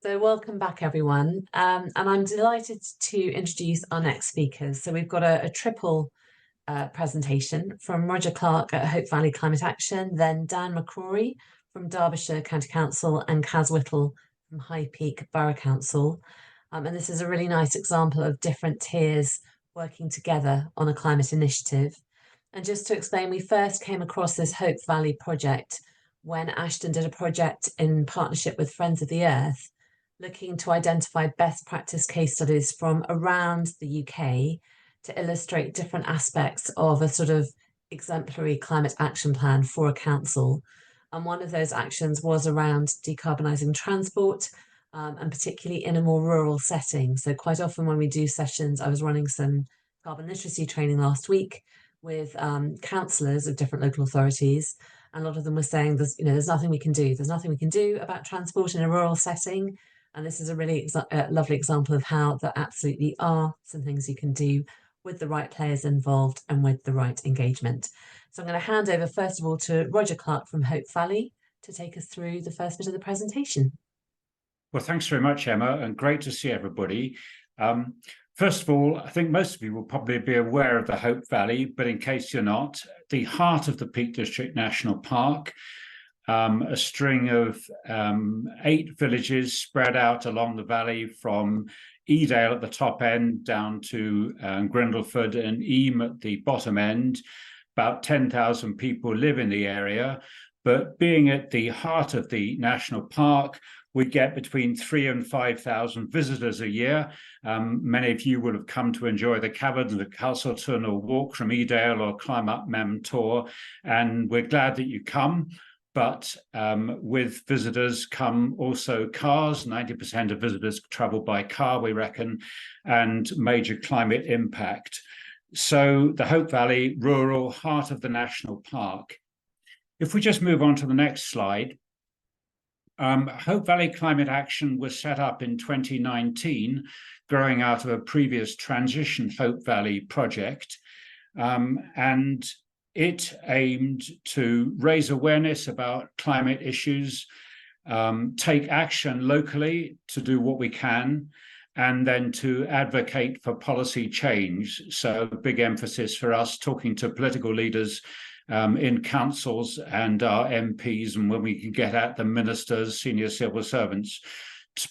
So, welcome back, everyone. And I'm delighted to introduce our next speakers. So, we've got a triple presentation from Roger Clark at Hope Valley Climate Action, then Dan McCrory from Derbyshire County Council, and Kaz Whittle from High Peak Borough Council. And this is a really nice example of different tiers working together on a climate initiative. And just to explain, we first came across this Hope Valley project when Ashton did a project in partnership with Friends of the Earth, looking to identify best practice case studies from around the UK to illustrate different aspects of a sort of exemplary climate action plan for a council. And one of those actions was around decarbonising transport, and particularly in a more rural setting. So quite often when we do sessions, I was running some carbon literacy training last week with councillors of different local authorities. And a lot of them were saying there's nothing we can do. There's nothing we can do about transport in a rural setting. And this is a really lovely example of how there absolutely are some things you can do with the right players involved and with the right engagement. So I'm going to hand over first of all to Roger Clark from Hope Valley to take us through the first bit of the presentation. Well, thanks very much, Emma, and great to see everybody. First of all, I think most of you will probably be aware of the Hope Valley, but in case you're not, the heart of the Peak District National Park, a string of 8 villages spread out along the valley from Edale at the top end down to Grindleford and Eam at the bottom end. About 10,000 people live in the area, but being at the heart of the national park, we get between 3,000 and 5,000 visitors a year. Many of you will have come to enjoy the caverns of Castleton or walk from Edale or climb up Mem Tor, and we're glad that you come. But with visitors come also cars. 90% of visitors travel by car, we reckon, and major climate impact. So the Hope Valley, rural, heart of the national park. If we just move on to the next slide. Hope Valley Climate Action was set up in 2019, growing out of a previous Transition Hope Valley project. And it aimed to raise awareness about climate issues, take action locally to do what we can, and then to advocate for policy change. So big emphasis for us talking to political leaders in councils and our MPs, and when we can get at the ministers, senior civil servants,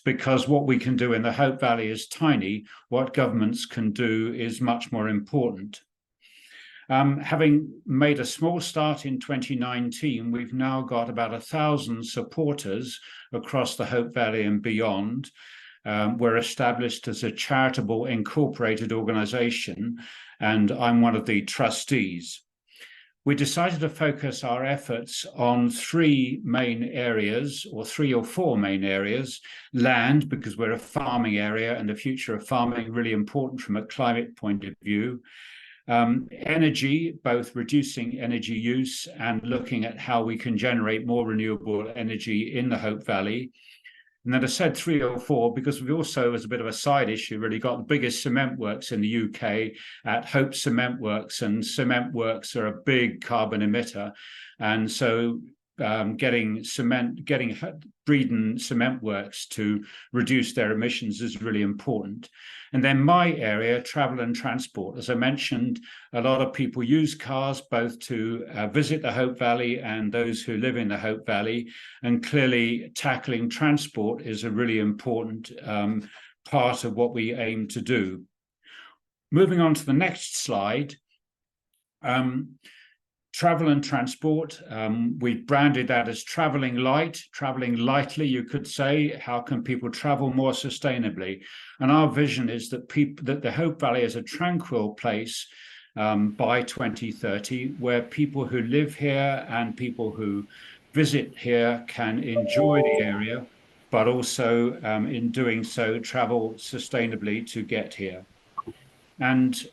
because what we can do in the Hope Valley is tiny. What governments can do is much more important. Having made a small start in 2019, we've now got about 1,000 supporters across the Hope Valley and beyond. We're established as a charitable incorporated organisation, and I'm one of the trustees. We decided to focus our efforts on 3 main areas, or 3 or 4 main areas. Land, because we're a farming area and the future of farming really important from a climate point of view. Energy, both reducing energy use and looking at how we can generate more renewable energy in the Hope Valley. And then I said 3 or 4 because we also, as a bit of a side issue, really got the biggest cement works in the UK at Hope Cement Works, and cement works are a big carbon emitter. And so getting Breedon Cement Works to reduce their emissions is really important. And then my area, travel and transport. As I mentioned, a lot of people use cars both to visit the Hope Valley and those who live in the Hope Valley. And clearly tackling transport is a really important part of what we aim to do. Moving on to the next slide. Travel and transport, we've branded that as traveling light, traveling lightly, you could say. How can people travel more sustainably? And our vision is that the Hope Valley is a tranquil place by 2030, where people who live here and people who visit here can enjoy the area, but also in doing so, travel sustainably to get here. And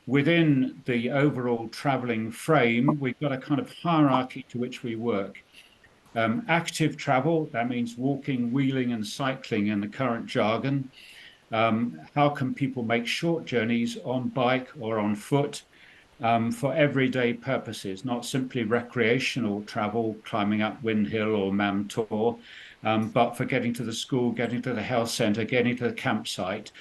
within the overall traveling frame, we've got a kind of hierarchy to which we work. Active travel, that means walking, wheeling, and cycling in the current jargon. How can people make short journeys on bike or on foot for everyday purposes, not simply recreational travel, climbing up Wind Hill or Mam Tor, but for getting to the school, getting to the health centre, getting to the campsite,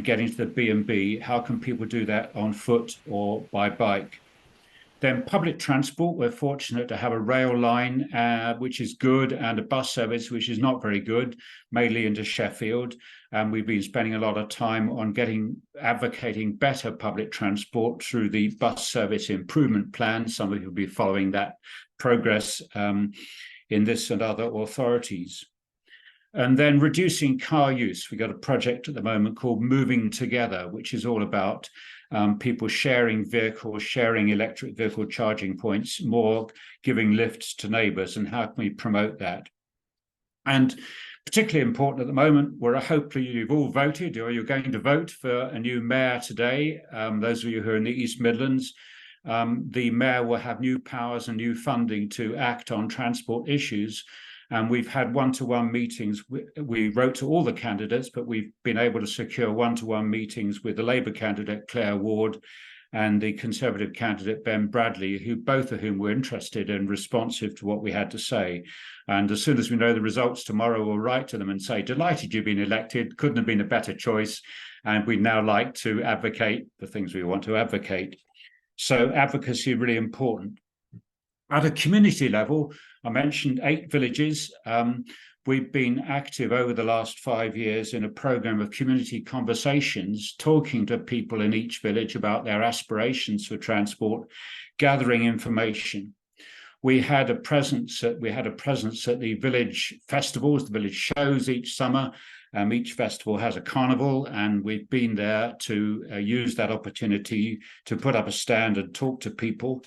getting to the B&B, how can people do that on foot or by bike? Then public transport, we're fortunate to have a rail line, which is good, and a bus service, which is not very good, mainly into Sheffield. And we've been spending a lot of time on advocating better public transport through the bus service improvement plan. Some of you will be following that progress in this and other authorities. And then reducing car use. We've got a project at the moment called Moving Together, which is all about people sharing vehicles, sharing electric vehicle charging points, more giving lifts to neighbours, and how can we promote that? And particularly important at the moment, hopefully you've all voted or you're going to vote for a new mayor today. Those of you who are in the East Midlands, the mayor will have new powers and new funding to act on transport issues. And we've had one-to-one meetings. We wrote to all the candidates, but we've been able to secure one-to-one meetings with the Labour candidate, Claire Ward, and the Conservative candidate, Ben Bradley, both of whom were interested and responsive to what we had to say. And as soon as we know the results tomorrow, we'll write to them and say, delighted you've been elected, couldn't have been a better choice. And we'd now like to advocate the things we want to advocate. So advocacy really important. At a community level, I mentioned 8 villages. We've been active over the last 5 years in a programme of community conversations, talking to people in each village about their aspirations for transport, gathering information. We had a presence at the village festivals, the village shows each summer. Each festival has a carnival, and we've been there to use that opportunity to put up a stand and talk to people.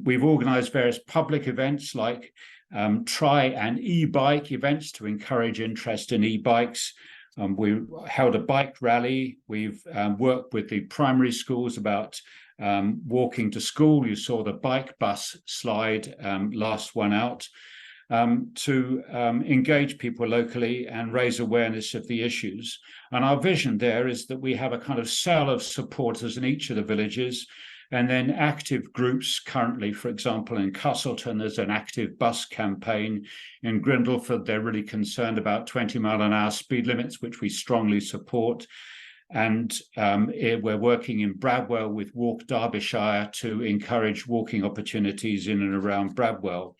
We've organised various public events like try and e-bike events to encourage interest in e-bikes. We held a bike rally. We've worked with the primary schools about walking to school. You saw the bike bus slide, last one out, to engage people locally and raise awareness of the issues. And our vision there is that we have a kind of cell of supporters in each of the villages, and then active groups. Currently, for example, in Castleton, there's an active bus campaign. In Grindleford, they're really concerned about 20-mile-an-hour speed limits, which we strongly support. And we're working in Bradwell with Walk Derbyshire to encourage walking opportunities in and around Bradwell.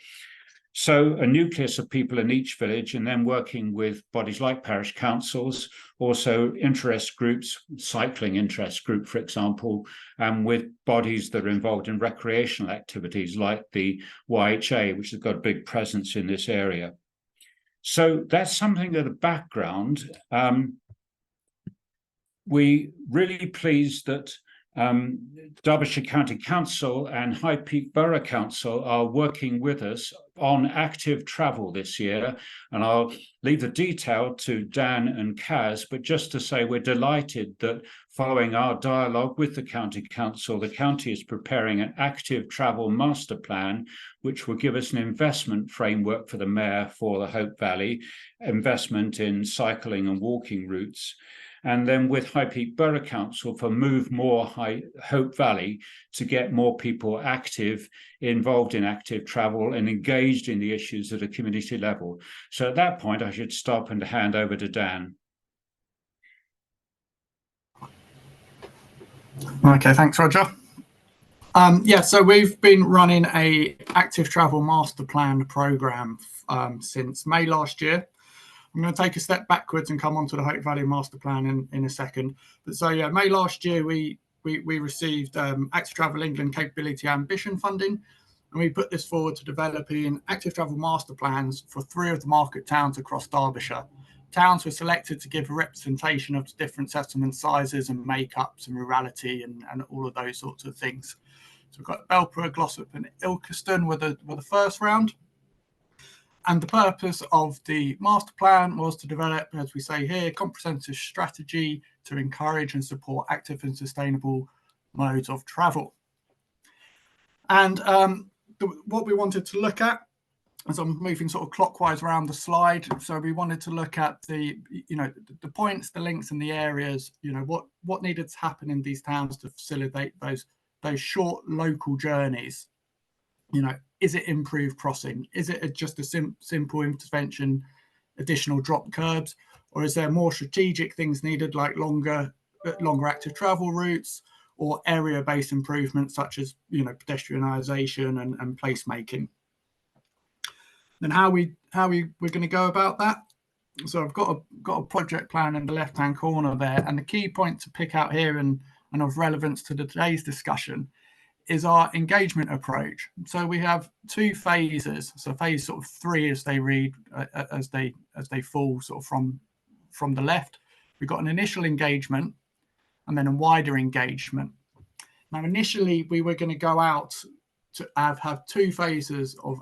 So a nucleus of people in each village, and then working with bodies like parish councils, also interest groups, cycling interest group, for example, and with bodies that are involved in recreational activities like the YHA, which has got a big presence in this area. So that's something of the background. We're really pleased that Derbyshire County Council and High Peak Borough Council are working with us on active travel this year. And I'll leave the detail to Dan and Kaz, but just to say we're delighted that following our dialogue with the County Council, the county is preparing an active travel master plan, which will give us an investment framework for the mayor for the Hope Valley, investment in cycling and walking routes. And then with High Peak Borough Council for Move More Hope Valley to get more people active, involved in active travel and engaged in the issues at a community level. So at that point, I should stop and hand over to Dan. Okay, thanks, Roger. So we've been running a active travel master plan programme since May last year. I'm going to take a step backwards and come on to the Hope Valley Master Plan in a second. But so yeah, May last year we received Active Travel England Capability Ambition funding, and we put this forward to developing active travel master plans for 3 of the market towns across Derbyshire. Towns were selected to give a representation of different settlement sizes and makeups and rurality and all of those sorts of things. So we've got Belper, Glossop and Ilkeston were the first round. And the purpose of the master plan was to develop, as we say here, comprehensive strategy to encourage and support active and sustainable modes of travel. And what we wanted to look at, as I'm moving sort of clockwise around the slide, so we wanted to look at the points, the links and the areas, what needed to happen in these towns to facilitate those short local journeys, is it improved crossing? Is it just a simple intervention, additional drop curbs? Or is there more strategic things needed, like longer active travel routes or area-based improvements such as, you know, pedestrianisation and placemaking? Then how we're going to go about that? So I've got a project plan in the left-hand corner there, and the key point to pick out here and of relevance to today's discussion is our engagement approach. So we have two phases. So phase sort of 3, as they read, as they fall sort of from the left. We've got an initial engagement and then a wider engagement. Now, initially, we were going to go out to have 2 phases of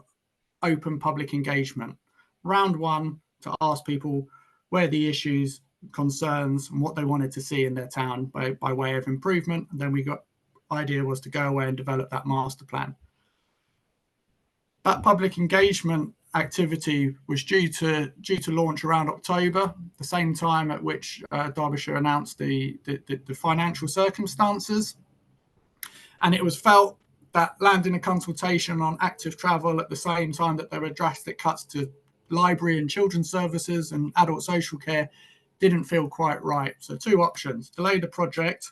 open public engagement. Round 1 to ask people where the issues, concerns, and what they wanted to see in their town by way of improvement. And then idea was to go away and develop that master plan. That public engagement activity was due to launch around October, the same time at which Derbyshire announced the financial circumstances. And it was felt that landing a consultation on active travel at the same time that there were drastic cuts to library and children's services and adult social care didn't feel quite right. So 2 options: delay the project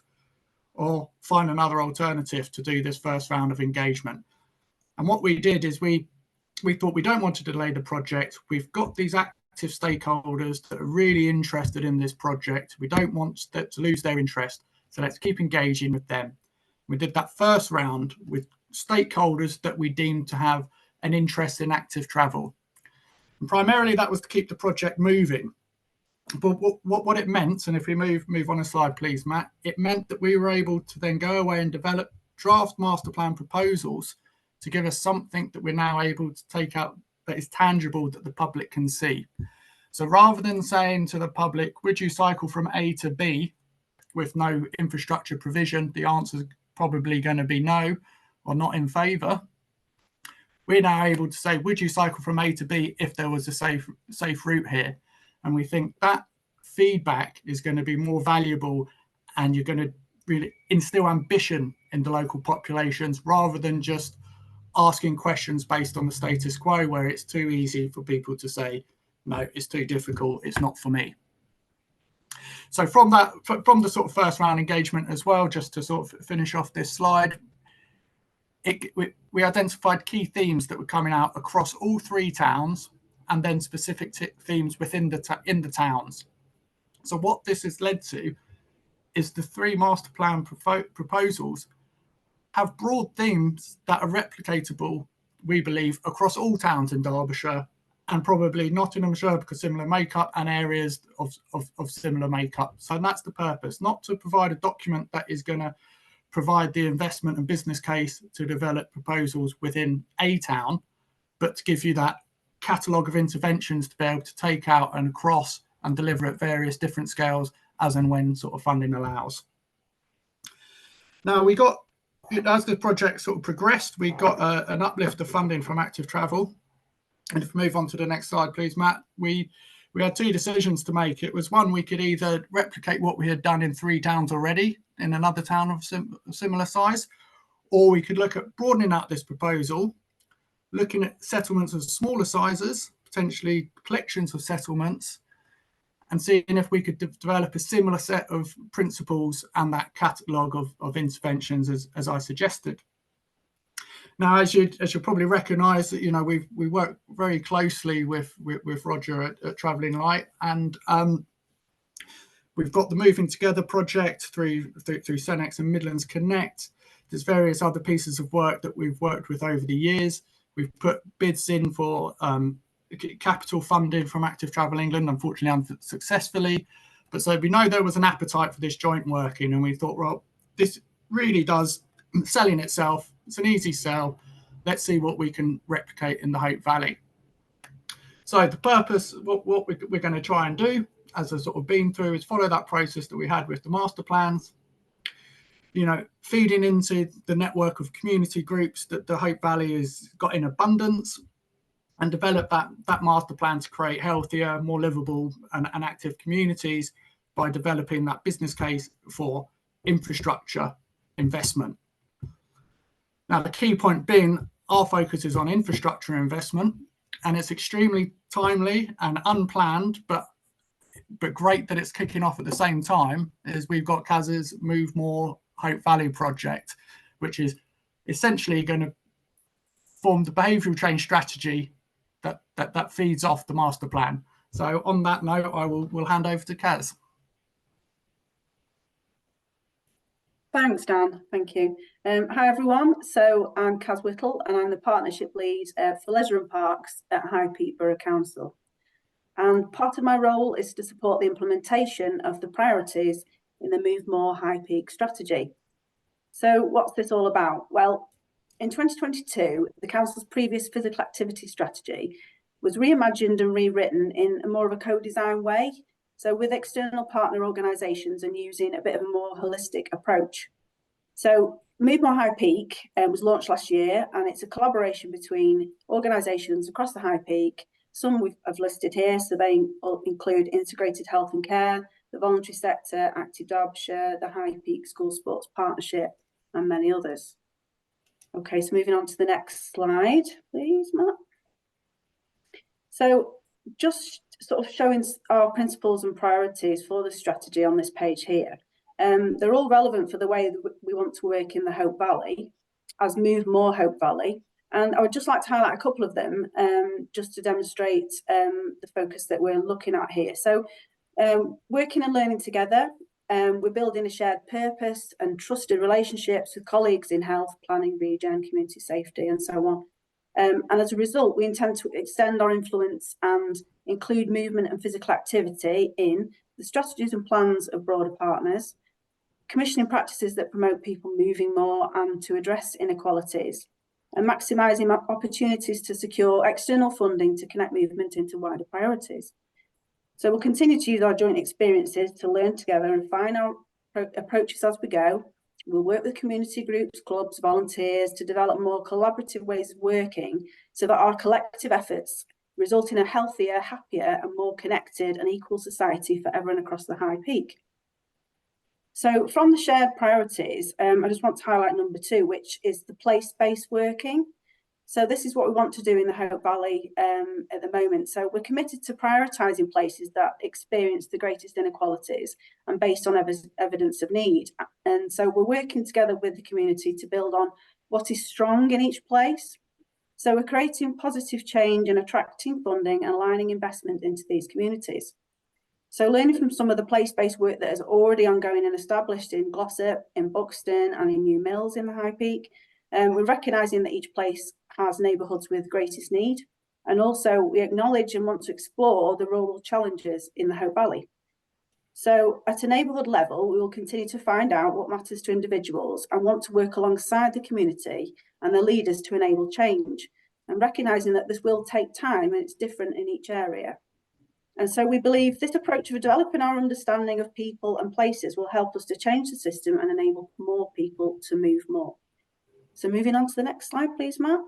or find another alternative to do this first round of engagement. And what we did is we thought, we don't want to delay the project. We've got these active stakeholders that are really interested in this project. We don't want to lose their interest. So let's keep engaging with them. We did that first round with stakeholders that we deemed to have an interest in active travel. And primarily that was to keep the project moving. But what it meant, and if we move on a slide, please, Matt, it meant that we were able to then go away and develop draft master plan proposals to give us something that we're now able to take out that is tangible, that the public can see. So rather than saying to the public, would you cycle from A to B with no infrastructure provision, the answer is probably going to be no or not in favour. We're now able to say, would you cycle from A to B if there was a safe route here? And we think that feedback is going to be more valuable, and you're going to really instill ambition in the local populations rather than just asking questions based on the status quo, where it's too easy for people to say, no, it's too difficult, it's not for me. So from the sort of first round engagement as well, just to sort of finish off this slide, we identified key themes that were coming out across all 3 towns, and then specific themes within the towns. So what this has led to is the 3 master plan proposals have broad themes that are replicatable, we believe, across all towns in Derbyshire, and probably Nottinghamshire, because similar makeup, and areas of similar makeup. So that's the purpose, not to provide a document that is going to provide the investment and business case to develop proposals within a town, but to give you that catalogue of interventions to be able to take out and across and deliver at various different scales as and when sort of funding allows. Now, as the project sort of progressed, we got an uplift of funding from active travel. And if we move on to the next slide, please, Matt, we had 2 decisions to make. It was one, we could either replicate what we had done in 3 towns already in another town of similar size, or we could look at broadening out this proposal, looking at settlements of smaller sizes, potentially collections of settlements, and seeing if we could develop a similar set of principles and that catalogue of interventions as I suggested. Now, as you'll probably recognise, you know, we work very closely with Roger at Travelling Light, and we've got the Moving Together project through Senex and Midlands Connect. There's various other pieces of work that we've worked with over the years. We've put bids in for capital funding from Active Travel England, unfortunately unsuccessfully. But so we know there was an appetite for this joint working, and we thought, well, this really does selling itself. It's an easy sell. Let's see what we can replicate in the Hope Valley. So the purpose, what we're going to try and do, as I've sort of been through, is follow that process that we had with the master plans. You know, feeding into the network of community groups that the Hope Valley has got in abundance, and develop that master plan to create healthier, more livable and active communities by developing that business case for infrastructure investment. Now, the key point being, our focus is on infrastructure investment, and it's extremely timely and unplanned, but great that it's kicking off at the same time as we've got CAS's Move More Hope Valley project, which is essentially going to form the behavioural change strategy that feeds off the master plan. So on that note, will hand over to Kaz. Thanks, Dan. Thank you. Hi, everyone. So I'm Kaz Whittle, and I'm the Partnership Lead for Leisure and Parks at High Peak Borough Council. And part of my role is to support the implementation of the priorities in the Move More High Peak strategy. So what's this all about? Well, in 2022, the Council's previous physical activity strategy was reimagined and rewritten in a more of a co-design way, so with external partner organisations and using a bit of a more holistic approach. So Move More High Peak was launched last year, and it's a collaboration between organisations across the High Peak. Some I've listed here, so they include Integrated Health and Care, the Voluntary Sector, Active Derbyshire, the High Peak School Sports Partnership, and many others. Okay, so moving on to the next slide, please, Matt. So just sort of showing our principles and priorities for the strategy on this page here. They're all relevant for the way that we want to work in the Hope Valley as Move More Hope Valley. And I would just like to highlight a couple of them just to demonstrate the focus that we're looking at here. So working and learning together, we're building a shared purpose and trusted relationships with colleagues in health, planning, regen, community safety, and so on. And as a result, we intend to extend our influence and include movement and physical activity in the strategies and plans of broader partners, commissioning practices that promote people moving more and to address inequalities, and maximising opportunities to secure external funding to connect movement into wider priorities. So we'll continue to use our joint experiences to learn together and find our approaches as we go. We'll work with community groups, clubs, volunteers to develop more collaborative ways of working so that our collective efforts result in a healthier, happier and more connected and equal society for everyone across the High Peak. So from the shared priorities, I just want to highlight number 2, which is the place-based working. So this is what we want to do in the Hope Valley at the moment. So we're committed to prioritising places that experience the greatest inequalities and based on evidence of need. And so we're working together with the community to build on what is strong in each place. So we're creating positive change and attracting funding and aligning investment into these communities. So learning from some of the place-based work that is already ongoing and established in Glossop, in Buxton and in New Mills in the High Peak, we're recognising that each place has neighbourhoods with greatest need, and also we acknowledge and want to explore the rural challenges in the Hope Valley. So at a neighbourhood level, we will continue to find out what matters to individuals and want to work alongside the community and the leaders to enable change, and recognising that this will take time and it's different in each area. And so we believe this approach of developing our understanding of people and places will help us to change the system and enable more people to move more. So moving on to the next slide, please, Matt.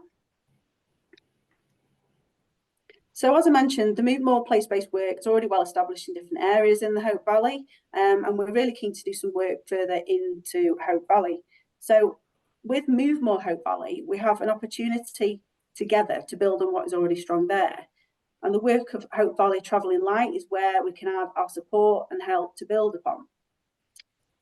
So as I mentioned, the Move More place-based work is already well established in different areas in the Hope Valley, and we're really keen to do some work further into Hope Valley. So with Move More Hope Valley, we have an opportunity together to build on what is already strong there. And the work of Hope Valley Travelling Light is where we can add our support and help to build upon.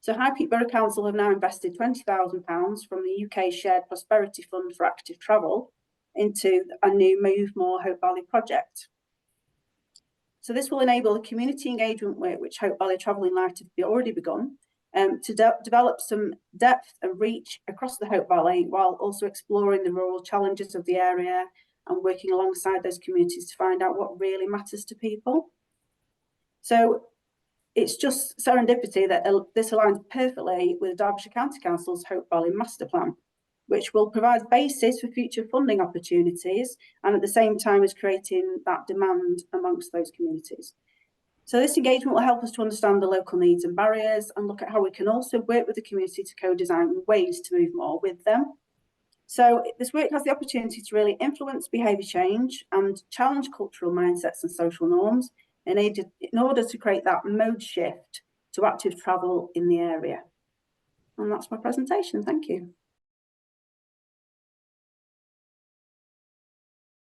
So High Peak Borough Council have now invested £20,000 from the UK Shared Prosperity Fund for Active Travel into a new Move More Hope Valley project. So this will enable the community engagement work which Hope Valley Travelling Light have already begun to develop some depth and reach across the Hope Valley while also exploring the rural challenges of the area and working alongside those communities to find out what really matters to people. So it's just serendipity that this aligns perfectly with Derbyshire County Council's Hope Valley Master Plan, which will provide basis for future funding opportunities and at the same time is creating that demand amongst those communities. So this engagement will help us to understand the local needs and barriers and look at how we can also work with the community to co-design ways to move more with them. So this work has the opportunity to really influence behaviour change and challenge cultural mindsets and social norms in order to create that mode shift to active travel in the area. And that's my presentation. Thank you.